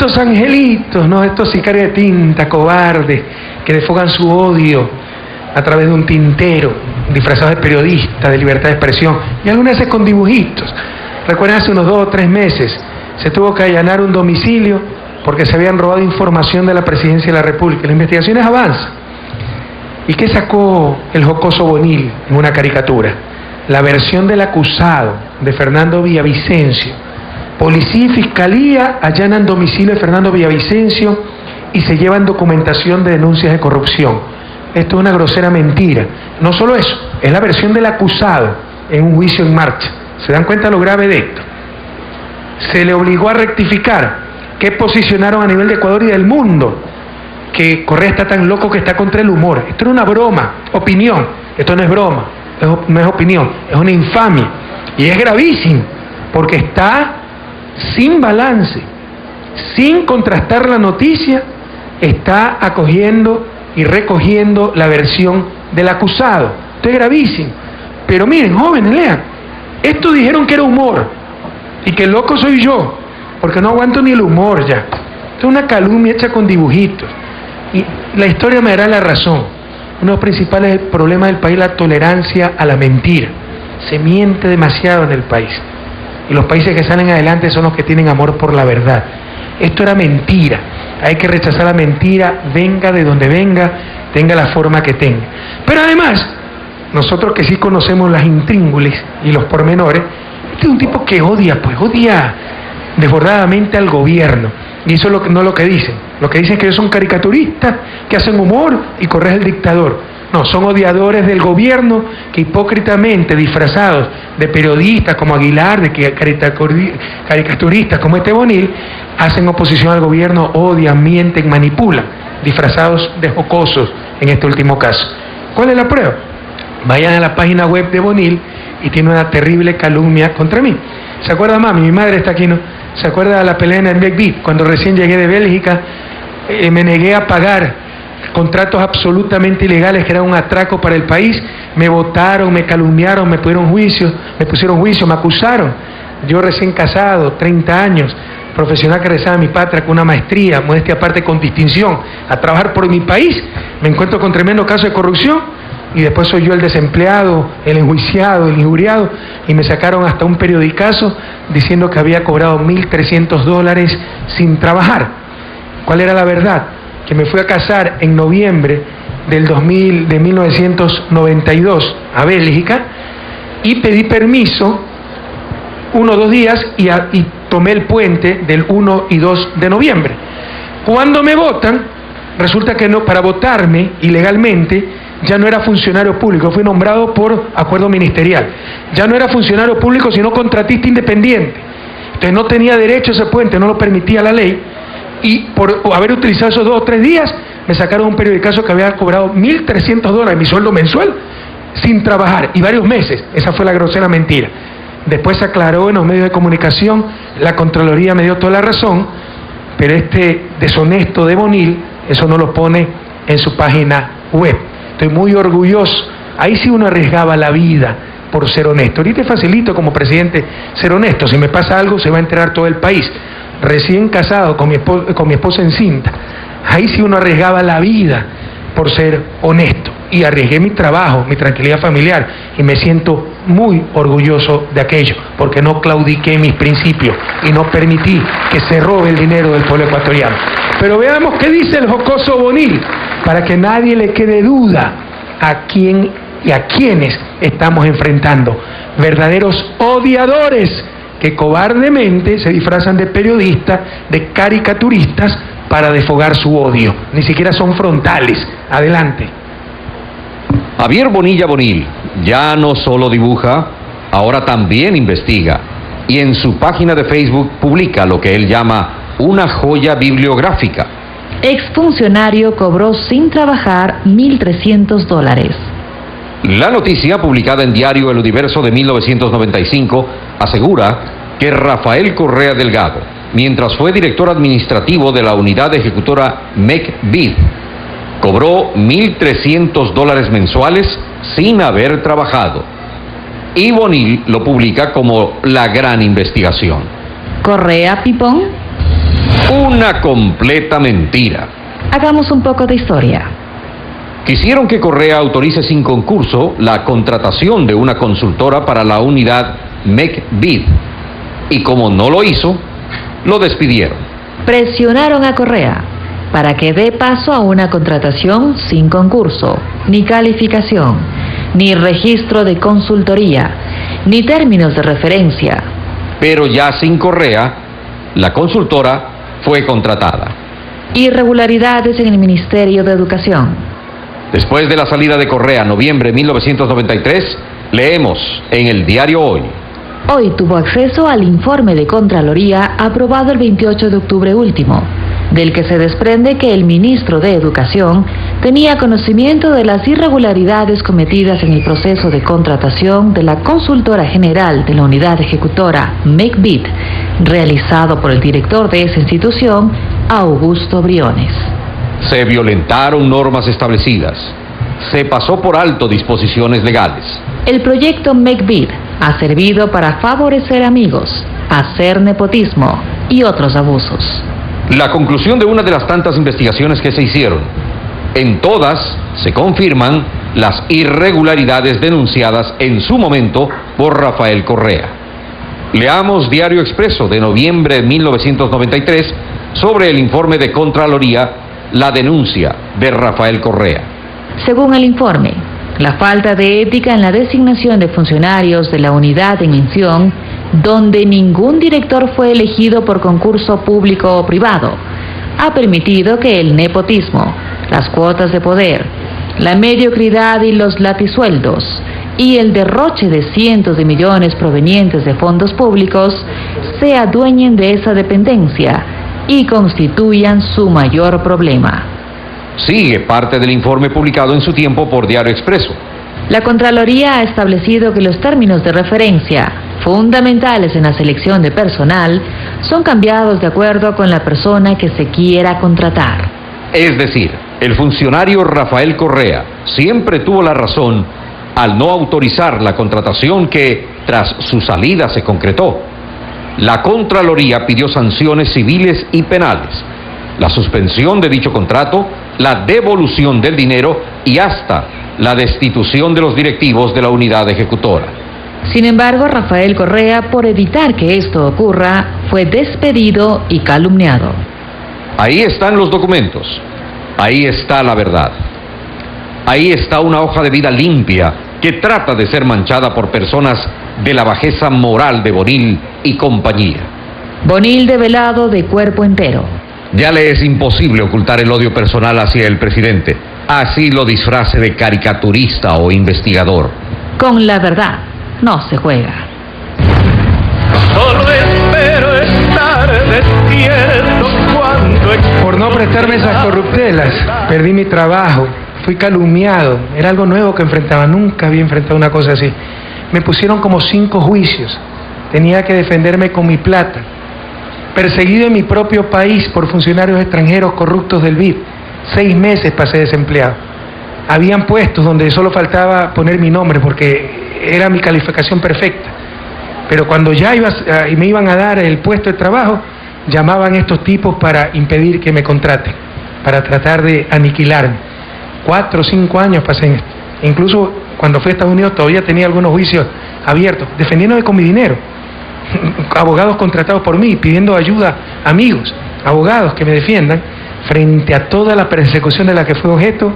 estos angelitos, ¿no? Estos sicarios de tinta, cobardes, que desfogan su odio a través de un tintero, disfrazados de periodistas, de libertad de expresión, y algunas veces con dibujitos. Recuerden, hace unos 2 o 3 meses se tuvo que allanar un domicilio porque se habían robado información de la Presidencia de la República. Las investigaciones avanzan. ¿Y qué sacó el jocoso Bonil en una caricatura? La versión del acusado, de Fernando Villavicencio. Policía y Fiscalía allanan domicilio de Fernando Villavicencio y se llevan documentación de denuncias de corrupción. Esto es una grosera mentira. No solo eso, es la versión del acusado en un juicio en marcha. ¿Se dan cuenta lo grave de esto? Se le obligó a rectificar. ¿Qué posicionaron a nivel de Ecuador y del mundo? Que Correa está tan loco que está contra el humor. Esto era una broma, opinión. Esto no es broma, no es opinión, es una infamia. Y es gravísimo, porque está sin balance, sin contrastar la noticia, está acogiendo y recogiendo la versión del acusado. Esto es gravísimo. Pero miren, jóvenes, lean. Esto dijeron que era humor y que el loco soy yo, porque no aguanto ni el humor ya. Esto es una calumnia hecha con dibujitos. Y la historia me dará la razón. Uno de los principales problemas del país es la tolerancia a la mentira. Se miente demasiado en el país. Y los países que salen adelante son los que tienen amor por la verdad. Esto era mentira. Hay que rechazar la mentira, venga de donde venga, tenga la forma que tenga. Pero además, nosotros que sí conocemos las intríngulis y los pormenores, este es un tipo que odia desbordadamente al gobierno. Y eso es no lo que dicen. Lo que dicen es que ellos son caricaturistas, que hacen humor y Correa es el dictador. No, son odiadores del gobierno que hipócritamente, disfrazados de periodistas como Aguilar, de caricaturistas como este Bonil, hacen oposición al gobierno, odian, mienten, manipulan, disfrazados de jocosos en este último caso. ¿Cuál es la prueba? Vayan a la página web de Bonil y tiene una terrible calumnia contra mí. ¿Se acuerda, mami? Mi madre está aquí, ¿no? ¿Se acuerda de la pelea en el Becbit? Cuando recién llegué de Bélgica, me negué a pagar contratos absolutamente ilegales que eran un atraco para el país. Me votaron, me calumniaron, me pusieron juicio, me acusaron. Yo recién casado, 30 años, profesional que regresaba a mi patria con una maestría, modestia aparte con distinción, a trabajar por mi país, me encuentro con tremendo caso de corrupción. Y después soy yo el desempleado, el enjuiciado, el injuriado, y me sacaron hasta un periodicazo diciendo que había cobrado $1.300 sin trabajar. ¿Cuál era la verdad? Que me fui a casar en noviembre de 1992 a Bélgica y pedí permiso 1 o 2 días y tomé el puente del 1 y 2 de noviembre. Cuando me votan, resulta que no, para votarme ilegalmente, ya no era funcionario público, fui nombrado por acuerdo ministerial. Ya no era funcionario público, sino contratista independiente. Entonces no tenía derecho a ese puente, no lo permitía la ley. Y por haber utilizado esos 2 o 3 días, me sacaron un periodicazo que había cobrado $1.300, mi sueldo mensual, sin trabajar, y varios meses. Esa fue la grosera mentira. Después se aclaró en los medios de comunicación, la Contraloría me dio toda la razón, pero este deshonesto de Bonil, eso no lo pone en su página web. Estoy muy orgulloso. Ahí sí uno arriesgaba la vida por ser honesto. Ahorita es facilito como presidente ser honesto. Si me pasa algo se va a enterar todo el país. Recién casado con mi esposa encinta. Ahí sí uno arriesgaba la vida por ser honesto. Y arriesgué mi trabajo, mi tranquilidad familiar. Y me siento muy orgulloso de aquello. Porque no claudiqué mis principios y no permití que se robe el dinero del pueblo ecuatoriano. Pero veamos qué dice el jocoso Bonil, para que nadie le quede duda a quién y a quiénes estamos enfrentando. Verdaderos odiadores que cobardemente se disfrazan de periodistas, de caricaturistas, para desfogar su odio. Ni siquiera son frontales. Adelante. Javier Bonilla Bonil ya no solo dibuja, ahora también investiga. Y en su página de Facebook publica lo que él llama una joya bibliográfica. Exfuncionario cobró sin trabajar $1.300. La noticia, publicada en Diario El Universo de 1995, asegura que Rafael Correa Delgado, mientras fue director administrativo de la unidad ejecutora MECBID, cobró $1.300 mensuales sin haber trabajado. Y Bonil lo publica como la gran investigación. Correa Pipón. Una completa mentira. Hagamos un poco de historia. Quisieron que Correa autorice sin concurso la contratación de una consultora para la unidad MECBID, y como no lo hizo, lo despidieron. Presionaron a Correa para que dé paso a una contratación sin concurso, ni calificación, ni registro de consultoría, ni términos de referencia. Pero ya sin Correa, la consultora fue contratada. Irregularidades en el Ministerio de Educación. Después de la salida de Correa, noviembre de 1993, leemos en el diario Hoy. Hoy tuvo acceso al informe de Contraloría aprobado el 28 de octubre último, del que se desprende que el ministro de Educación tenía conocimiento de las irregularidades cometidas en el proceso de contratación de la consultora general de la unidad ejecutora MECBID, realizado por el director de esa institución, Augusto Briones. Se violentaron normas establecidas. Se pasó por alto disposiciones legales. El proyecto MECBID ha servido para favorecer amigos, hacer nepotismo y otros abusos. La conclusión de una de las tantas investigaciones que se hicieron, en todas se confirman las irregularidades denunciadas en su momento por Rafael Correa. Leamos Diario Expreso de noviembre de 1993 sobre el informe de Contraloría, la denuncia de Rafael Correa. Según el informe, la falta de ética en la designación de funcionarios de la unidad en mención, donde ningún director fue elegido por concurso público o privado, ha permitido que el nepotismo, las cuotas de poder, la mediocridad y los latisueldos y el derroche de cientos de millones provenientes de fondos públicos se adueñen de esa dependencia y constituyan su mayor problema. Sigue parte del informe publicado en su tiempo por Diario Expreso. La Contraloría ha establecido que los términos de referencia, fundamentales en la selección de personal, son cambiados de acuerdo con la persona que se quiera contratar. Es decir, el funcionario Rafael Correa siempre tuvo la razón al no autorizar la contratación que, tras su salida, se concretó. La Contraloría pidió sanciones civiles y penales, la suspensión de dicho contrato, la devolución del dinero y hasta la destitución de los directivos de la unidad ejecutora. Sin embargo, Rafael Correa, por evitar que esto ocurra, fue despedido y calumniado. Ahí están los documentos, ahí está la verdad. Ahí está una hoja de vida limpia que trata de ser manchada por personas de la bajeza moral de Bonil y compañía. Bonil develado de cuerpo entero. Ya le es imposible ocultar el odio personal hacia el presidente, así lo disfrace de caricaturista o investigador. Con la verdad no se juega. Solo espero estar despierto cuando... Por no prestarme esas corruptelas, perdí mi trabajo, fui calumniado, era algo nuevo que enfrentaba, nunca había enfrentado una cosa así. Me pusieron como 5 juicios, tenía que defenderme con mi plata. Perseguido en mi propio país por funcionarios extranjeros corruptos del BID, 6 meses pasé desempleado. Habían puestos donde solo faltaba poner mi nombre porque era mi calificación perfecta. Pero cuando ya me iban a dar el puesto de trabajo, llamaban a estos tipos para impedir que me contraten, para tratar de aniquilarme. 4 o 5 años pasé en esto. Incluso cuando fui a Estados Unidos todavía tenía algunos juicios abiertos, defendiéndome con mi dinero. Abogados contratados por mí, pidiendo ayuda, amigos, abogados que me defiendan, frente a toda la persecución de la que fue objeto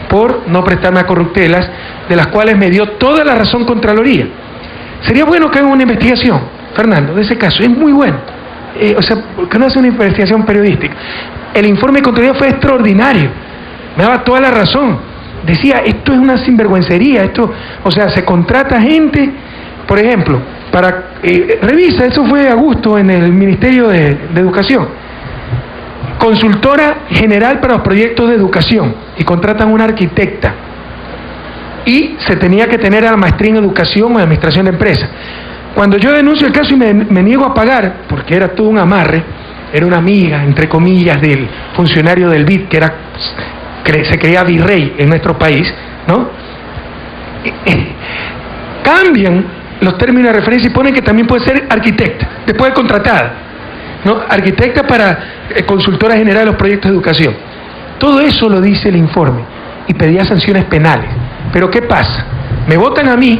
por no prestarme a corruptelas, de las cuales me dio toda la razón Contraloría. Sería bueno que hagan una investigación, Fernando, de ese caso, es muy bueno. Que no hace una investigación periodística. El informe de Contraloría fue extraordinario, me daba toda la razón. Decía, esto es una sinvergüencería, se contrata gente, por ejemplo, revisa, eso fue a gusto en el Ministerio de Educación, consultora general para los proyectos de educación, y contratan una arquitecta, y se tenía que tener a la maestría en educación o administración de empresas. Cuando yo denuncio el caso y me niego a pagar, porque era todo un amarre, era una amiga, entre comillas, del funcionario del BID, que se creía virrey en nuestro país, ¿no? Cambian los términos de referencia y ponen que también puede ser arquitecta, después de contratada. ¿no? Arquitecta para consultora general de los proyectos de educación. Todo eso lo dice el informe y pedía sanciones penales. Pero ¿qué pasa? Me votan a mí,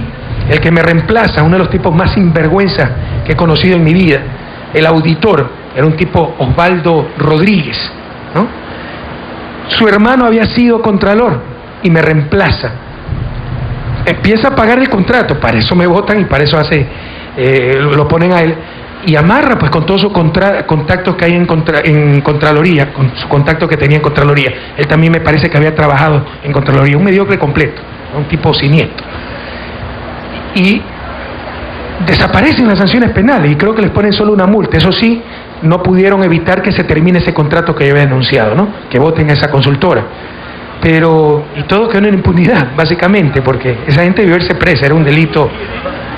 el que me reemplaza, uno de los tipos más sinvergüenza que he conocido en mi vida, el auditor, era un tipo Osvaldo Rodríguez, ¿no? Su hermano había sido contralor y me reemplaza. Empieza a pagar el contrato, para eso me votan y para eso lo ponen a él, y amarra pues con todos sus contactos que hay en Contraloría, con su contacto que tenía en Contraloría. Él también me parece que había trabajado en Contraloría, un mediocre completo, un tipo siniestro. Y desaparecen las sanciones penales y creo que les ponen solo una multa. Eso sí, no pudieron evitar que se termine ese contrato que yo había denunciado, ¿no? Que voten a esa consultora. Pero, y todo quedó en impunidad, básicamente, porque esa gente debió verse presa, era un delito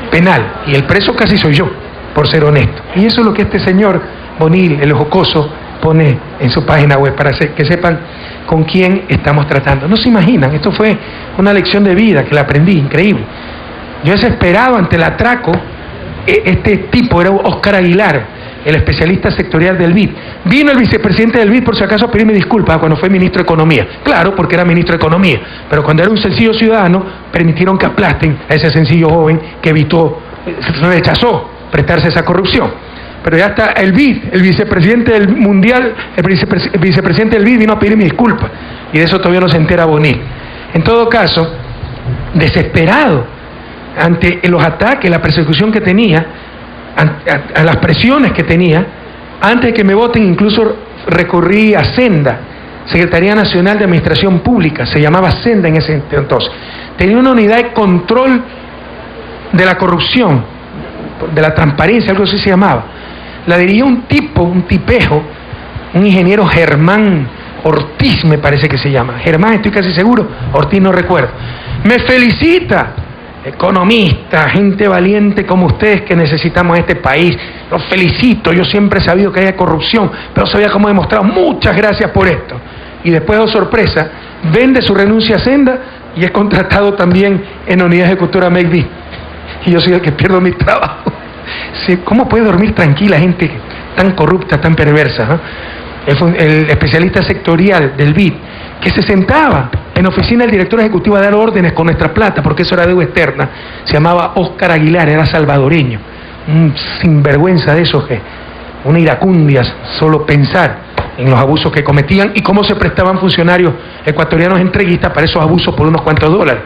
penal, y el preso casi soy yo, por ser honesto. Y eso es lo que este señor Bonil, el jocoso, pone en su página web, para que sepan con quién estamos tratando. No se imaginan, esto fue una lección de vida que la aprendí, increíble. Yo desesperado ante el atraco, este tipo era Óscar Aguilar, el especialista sectorial del BID. Vino el vicepresidente del BID, por si acaso, a pedirme disculpas cuando fue ministro de Economía. Claro, porque era ministro de Economía, pero cuando era un sencillo ciudadano, permitieron que aplasten a ese sencillo joven que rechazó prestarse esa corrupción. Pero ya está el BID, el vicepresidente del Mundial, el vicepresidente del BID vino a pedirme disculpas, y de eso todavía no se entera Bonil. En todo caso, desesperado ante los ataques, la persecución que tenía, a las presiones que tenía, antes de que me voten incluso recorrí a Senda, Secretaría Nacional de Administración Pública, se llamaba Senda en ese entonces. Tenía una unidad de control de la corrupción, de la transparencia, algo así se llamaba. La dirigía un tipejo, un ingeniero Germán Ortiz, me parece que se llama. Germán, estoy casi seguro, Ortiz no recuerdo. Me felicita. Economista, gente valiente como ustedes que necesitamos en este país, los felicito, yo siempre he sabido que hay corrupción, pero sabía cómo demostrar, muchas gracias por esto. Y después, oh sorpresa, vende su renuncia a Senda y es contratado también en la unidad ejecutora MECBI. Y yo soy el que pierdo mi trabajo. ¿Cómo puede dormir tranquila gente tan corrupta, tan perversa, ¿no? El especialista sectorial del BID, que se sentaba en la oficina del director ejecutivo a dar órdenes con nuestra plata, porque eso era deuda externa, se llamaba Óscar Aguilar, era salvadoreño, un sinvergüenza de esos que, una iracundia, solo pensar en los abusos que cometían y cómo se prestaban funcionarios ecuatorianos entreguistas para esos abusos por unos cuantos dólares.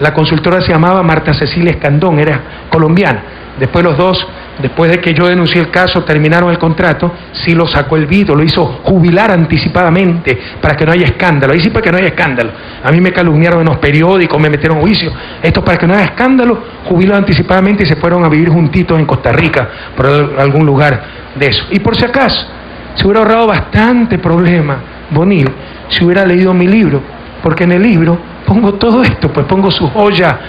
La consultora se llamaba Marta Cecilia Escandón, era colombiana. Después los dos, después de que yo denuncié el caso, terminaron el contrato, sí lo sacó el BID, lo hizo jubilar anticipadamente para que no haya escándalo. Ahí sí para que no haya escándalo. A mí me calumniaron en los periódicos, me metieron en juicio. Esto para que no haya escándalo, jubiló anticipadamente y se fueron a vivir juntitos en Costa Rica, por algún lugar de eso. Y por si acaso, se hubiera ahorrado bastante problema, Bonil, si hubiera leído mi libro, porque en el libro pongo todo esto, pues pongo su joya,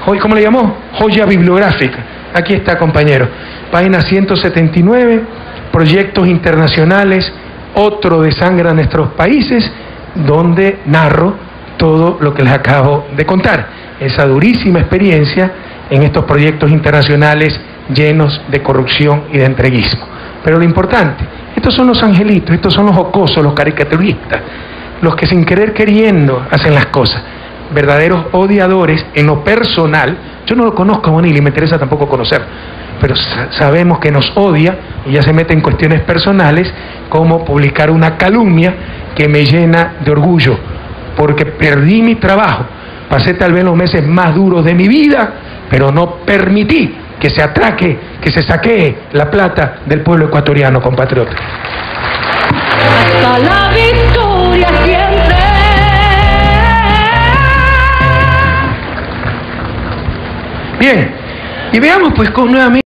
¿cómo le llamó? Joya bibliográfica. Aquí está, compañero, página 179, proyectos internacionales, otro desangra a nuestros países, donde narro todo lo que les acabo de contar, esa durísima experiencia en estos proyectos internacionales llenos de corrupción y de entreguismo. Pero lo importante, estos son los angelitos, estos son los jocosos, los caricaturistas, los que sin querer queriendo hacen las cosas, verdaderos odiadores en lo personal. Yo no lo conozco a Bonil y me interesa tampoco conocerlo, pero sabemos que nos odia y ya se mete en cuestiones personales, como publicar una calumnia que me llena de orgullo, porque perdí mi trabajo, pasé tal vez los meses más duros de mi vida, pero no permití que se atraque, que se saquee la plata del pueblo ecuatoriano, compatriota. Hasta la victoria siempre. Bien, y veamos pues con nuevamente